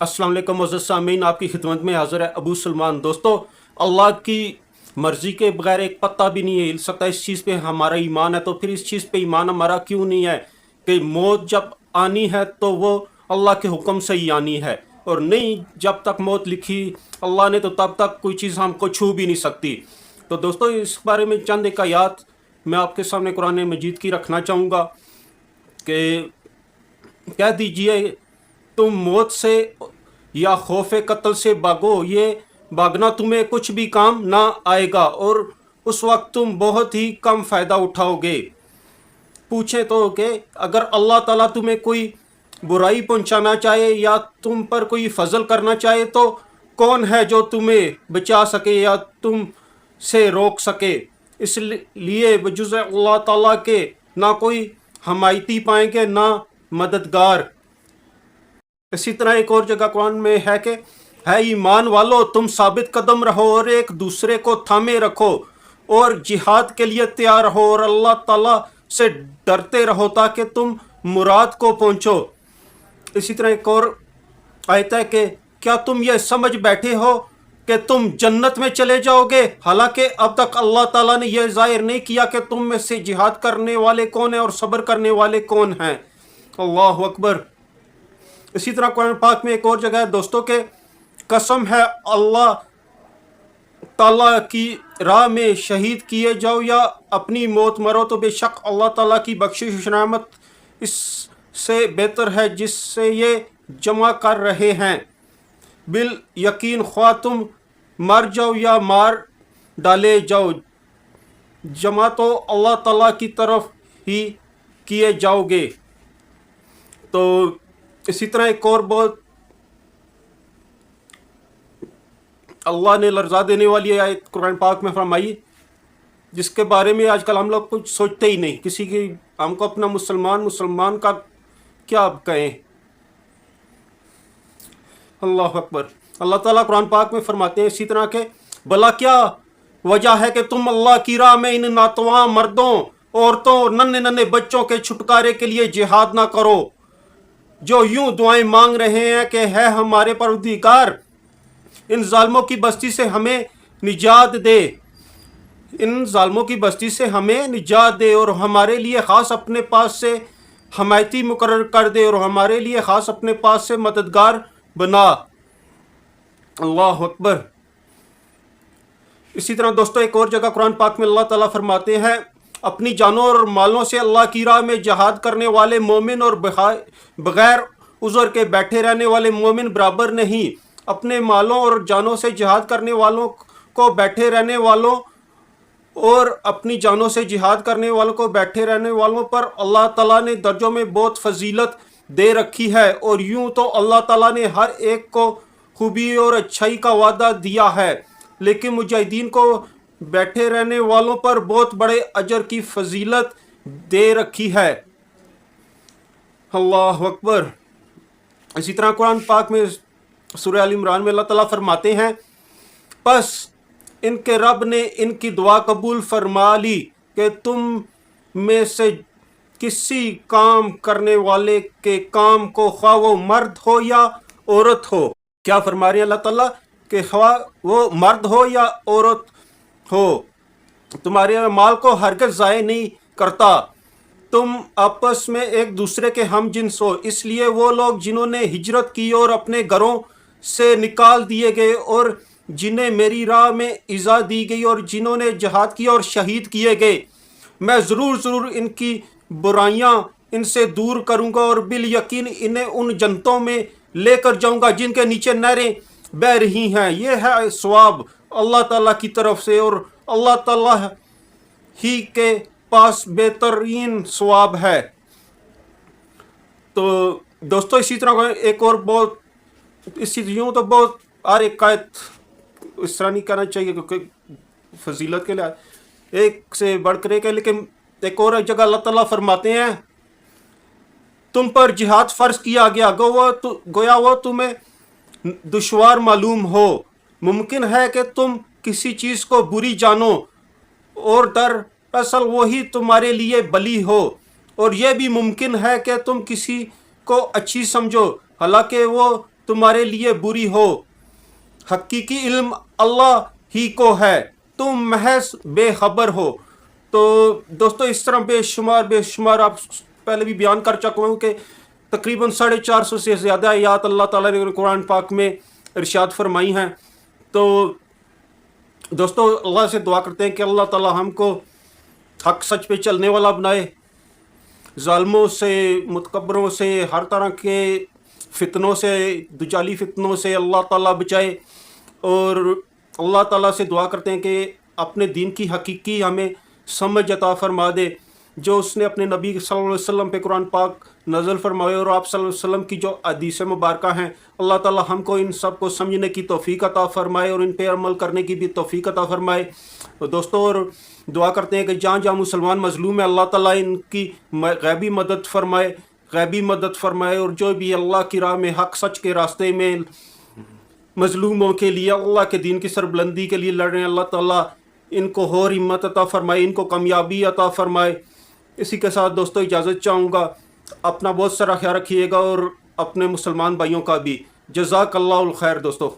अस्सलाम वालेकुम मुअज़्ज़ज़ सामीन, आपकी खिदमत में हाज़िर है अबू सलमान। दोस्तों, अल्लाह की मर्ज़ी के बगैर एक पत्ता भी नहीं हिल सकता। इस चीज़ पे हमारा ईमान है, तो फिर इस चीज़ पे ईमान हमारा क्यों नहीं है कि मौत जब आनी है तो वो अल्लाह के हुक्म से ही आनी है, और नहीं जब तक मौत लिखी अल्लाह ने तो तब तक कोई चीज़ हमको छू भी नहीं सकती। तो दोस्तों, इस बारे में चंद एक आयात मैं आपके सामने कुरान मजीद की रखना चाहूँगा कि कह दीजिए, तुम मौत से या खौफ कत्ल से भागो, ये भागना तुम्हें कुछ भी काम ना आएगा और उस वक्त तुम बहुत ही कम फ़ायदा उठाओगे। पूछें तो कि अगर अल्लाह ताला तुम्हें कोई बुराई पहुंचाना चाहे या तुम पर कोई फजल करना चाहे तो कौन है जो तुम्हें बचा सके या तुम से रोक सके। इसलिए बजुज़ अल्लाह ताला के ना कोई हमायती पाएंगे ना मददगार। इसी तरह एक और जगह कुरान में है कि है ईमान वालों, तुम साबित कदम रहो और एक दूसरे को थामे रखो और जिहाद के लिए तैयार रहो और अल्लाह ताला से डरते रहो ताकि तुम मुराद को पहुंचो। इसी तरह एक और आयत है कि क्या तुम ये समझ बैठे हो कि तुम जन्नत में चले जाओगे, हालांकि अब तक अल्लाह ताला ने यह जाहिर नहीं किया कि तुम में से जिहाद करने वाले कौन हैं और सब्र करने वाले कौन हैं। अल्लाह अकबर। इसी तरह कुरान पाक में एक और जगह है दोस्तों के कसम है अल्लाह ताला की राह में शहीद किए जाओ या अपनी मौत मरो तो बेशक अल्लाह ताला की बख्शिश रहमत इससे बेहतर है जिससे ये जमा कर रहे हैं। बिल यकीन ख्वाह तुम मर जाओ या मार डाले जाओ, जमा तो अल्लाह ताला की तरफ ही किए जाओगे। तो इसी तरह एक और बहुत अल्लाह ने लर्जा देने वाली आयत कुरान पाक में फरमाई, जिसके बारे में आजकल हम लोग कुछ सोचते ही नहीं। किसी की हमको अपना मुसलमान का क्या कहें। अल्लाह अकबर। अल्लाह ताला कुरान पाक में फरमाते हैं इसी तरह के, भला क्या वजह है कि तुम अल्लाह की राह में इन नातवा मर्दों, औरतों और नन्हे नन्हे बच्चों के छुटकारे के लिए जिहाद ना करो, जो यूं दुआएं मांग रहे हैं कि है हमारे परवरदिगार इन जालिमों की बस्ती से हमें निजात दे, इन जालिमों की बस्ती से हमें निजात दे और हमारे लिए ख़ास अपने पास से हमायती मुकर्रर कर दे और हमारे लिए ख़ास अपने पास से मददगार बना। अल्लाह अकबर। इसी तरह दोस्तों एक और जगह कुरान पाक में अल्लाह ताला फरमाते हैं, अपनी जानों और मालों से अल्लाह की राह में जहाद करने वाले मोमिन और बगैर उज़र के बैठे रहने वाले मोमिन बराबर नहीं। अपने मालों और जानों से जिहाद करने वालों को बैठे रहने वालों और अपनी जानों से जिहाद करने वालों को बैठे रहने वालों पर अल्लाह ताला ने दर्जों में बहुत फजीलत दे रखी है, और यूं तो अल्लाह ताला ने हर एक को खूबी और अच्छाई का वादा दिया है, लेकिन मुजाहिदीन को बैठे रहने वालों पर बहुत बड़े अजर की फजीलत दे रखी है। अल्लाह अकबर। इसी तरह कुरान पाक में सूरह अल इमरान में अल्लाह ताला फरमाते हैं, बस इनके रब ने इनकी दुआ कबूल फरमा ली कि तुम में से किसी काम करने वाले के काम को ख्वाह वो मर्द हो या औरत हो। क्या फरमा रहे हैं अल्लाह ताला कि ख्वाह वो मर्द हो या औरत हो, तुम्हारे माल को हरगिज़ ज़ाय नहीं करता। तुम आपस में एक दूसरे के हम जिन्स हो, इसलिए वो लोग जिन्होंने हिजरत की और अपने घरों से निकाल दिए गए और जिन्हें मेरी राह में इज़ा दी गई और जिन्होंने जहाद किया और शहीद किए गए, मैं ज़रूर इनकी बुराइयां इनसे दूर करूंगा और बिल यकीन इन्हें उन जन्नतों में लेकर जाऊंगा जिनके नीचे नहरें बह रही हैं। यह है सवाब अल्लाह ताला की तरफ से और अल्लाह ताला ही के पास बेहतरीन सवाब है। तो दोस्तों इसी तरह एक और बहुत इसी यूँ तो बहुत हर एक आयत इस तरह नहीं करना चाहिए क्योंकि फजीलत के लिए एक से बढ़कर एक है, लेकिन एक और जगह अल्लाह ताला फरमाते हैं, तुम पर जिहाद फ़र्ज किया गया गोया वो तुम्हें दुश्वार मालूम हो। मुमकिन है कि तुम किसी चीज़ को बुरी जानो और दरअसल वही तुम्हारे लिए बली हो, और यह भी मुमकिन है कि तुम किसी को अच्छी समझो हालांकि वो تمہارے لیے بری ہو، حقیقی علم اللہ ہی کو ہے، تم محض بے خبر ہو۔ تو دوستو اس طرح بے شمار آپ پہلے بھی بیان کر چکا ہوں کہ تقریباً 450 سے زیادہ آیات اللہ تعالیٰ نے قرآن پاک میں ارشاد فرمائی ہیں۔ تو دوستو اللہ سے دعا کرتے ہیں کہ اللہ تعالیٰ ہم کو حق سچ پہ چلنے والا بنائے، ظالموں سے، متکبروں سے، ہر طرح کے فتنوں سے، دجالی فتنوں سے اللہ تعالیٰ بچائے، اور اللہ تعالیٰ سے دعا کرتے ہیں کہ اپنے دین کی حقیقی ہمیں سمجھ عطا فرما دے، جو اس نے اپنے نبی صلی اللہ علیہ وسلم پہ قرآن پاک نازل فرمائے، اور آپ صلی اللہ علیہ وسلم کی جو حدیث مبارکہ ہیں، اللہ تعالیٰ ہم کو ان سب کو سمجھنے کی توفیق عطا فرمائے اور ان پہ عمل کرنے کی بھی توفیق عطا فرمائے۔ دوستو اور دعا کرتے ہیں کہ جہاں جہاں مسلمان مظلوم ہیں اللہ تعالیٰ ان کی غیبی مدد فرمائے، اور جو بھی اللہ کی راہ میں حق سچ کے راستے میں مظلوموں کے لیے اللہ کے دین کی سربلندی کے لیے لڑ رہے ہیں، اللہ تعالیٰ ان کو اور ہمت عطا فرمائے، ان کو کامیابی عطا فرمائے۔ اسی کے ساتھ دوستو اجازت چاہوں گا، اپنا بہت سارا خیال رکھیے گا اور اپنے مسلمان بھائیوں کا بھی۔ جزاک اللہ الخیر دوستو۔